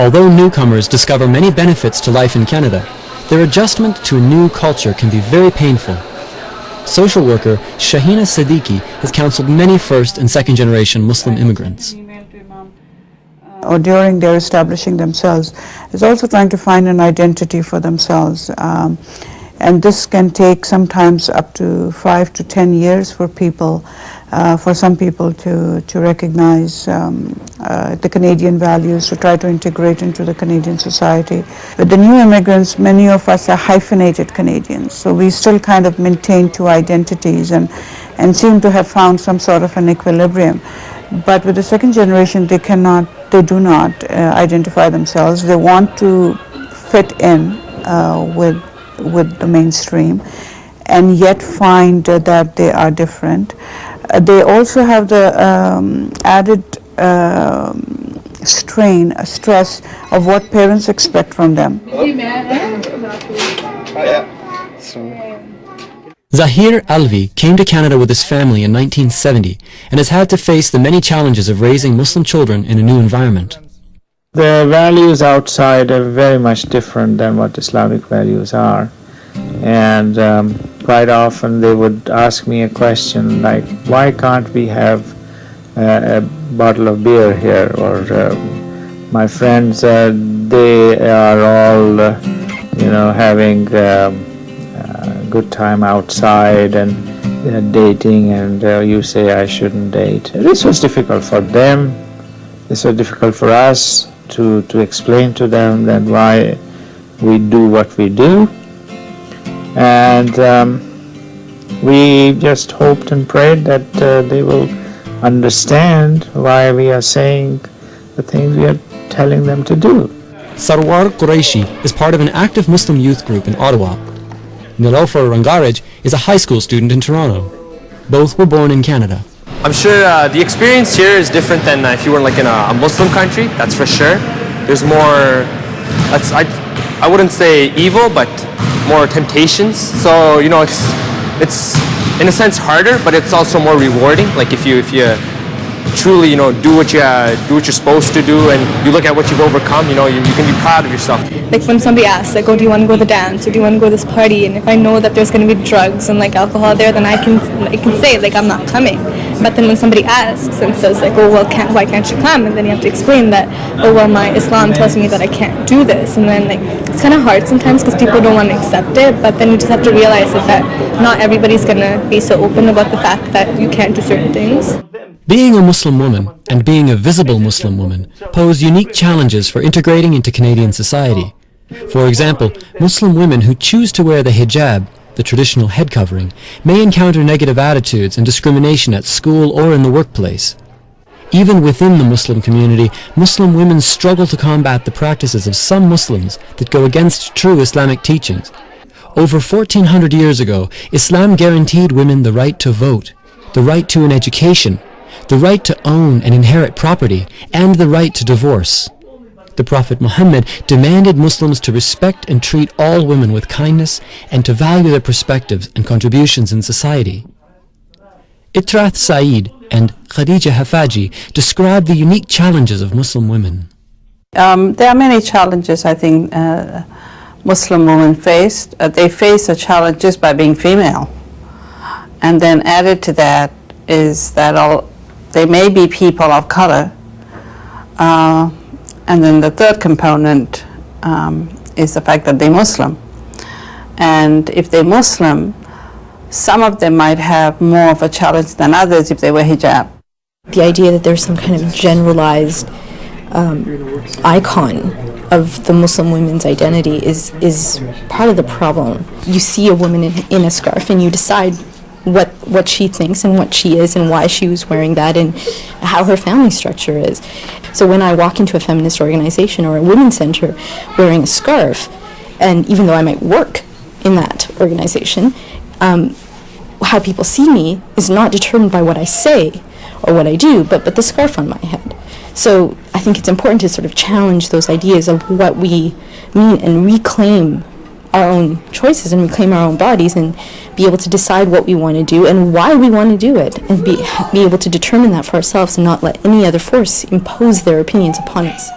Although newcomers discover many benefits to life in Canada, their adjustment to a new culture can be very painful. Social worker Shahina Siddiqui has counseled many first and second generation Muslim immigrants. Or during their establishing themselves, is also trying to find an identity for themselves. And this can take sometimes up to 5 to 10 years for people, for some people to recognize the Canadian values, to try to integrate into the Canadian society. With the new immigrants, many of us are hyphenated Canadians, so we still kind of maintain two identities and seem to have found some sort of an equilibrium. But with the second generation, they do not identify themselves. They want to fit in with the mainstream and yet find that they are different. They also have the added stress of what parents expect from them. Zahir Alvi came to Canada with his family in 1970 and has had to face the many challenges of raising Muslim children in a new environment. The values outside are very much different than what Islamic values are. And quite often they would ask me a question like, why can't we have a bottle of beer here? Or my friends, they are all, having good time outside and dating, and you say I shouldn't date. This was difficult for them. This was difficult for us to explain to them that why we do what we do. And we just hoped and prayed that they will understand why we are saying the things we are telling them to do. Sarwar Qureshi is part of an active Muslim youth group in Ottawa. Nilofer Rangaraj is a high school student in Toronto. Both were born in Canada. I'm sure the experience here is different than if you were like in a Muslim country, that's for sure. There's more, I wouldn't say evil, but more temptations. So, it's in a sense harder, but it's also more rewarding. Like if you truly, do what you're supposed to do, and you look at what you've overcome, you can be proud of yourself. Like when somebody asks, like, oh, do you want to go to the dance, or do you want to go to this party? And if I know that there's going to be drugs and like alcohol there, then I can say like I'm not coming. But then when somebody asks and says like, oh well, why can't you come? And then you have to explain that, oh well, my Islam tells me that I can't do this. And then like it's kind of hard sometimes because people don't want to accept it. But then you just have to realize that not everybody's going to be so open about the fact that you can't do certain things. Being a Muslim woman and being a visible Muslim woman pose unique challenges for integrating into Canadian society. For example, Muslim women who choose to wear the hijab, the traditional head covering, may encounter negative attitudes and discrimination at school or in the workplace. Even within the Muslim community, Muslim women struggle to combat the practices of some Muslims that go against true Islamic teachings. Over 1400 years ago, Islam guaranteed women the right to vote, the right to an education, the right to own and inherit property, and the right to divorce. The Prophet Muhammad demanded Muslims to respect and treat all women with kindness and to value their perspectives and contributions in society. Itrath Saeed and Khadija Hafaji describe the unique challenges of Muslim women. There are many challenges I think Muslim women faced. They face the challenges by being female. And then added to that is that they may be people of color. And then the third component is the fact that they're Muslim. And if they're Muslim, some of them might have more of a challenge than others if they wear hijab. The idea that there's some kind of generalized icon of the Muslim women's identity is part of the problem. You see a woman in a scarf and you decide what she thinks and what she is and why she was wearing that and how her family structure is. So when I walk into a feminist organization or a women's center wearing a scarf, and even though I might work in that organization, how people see me is not determined by what I say or what I do, but the scarf on my head. So I think it's important to sort of challenge those ideas of what we mean and reclaim our own choices and reclaim our own bodies and be able to decide what we want to do and why we want to do it, and be able to determine that for ourselves and not let any other force impose their opinions upon us.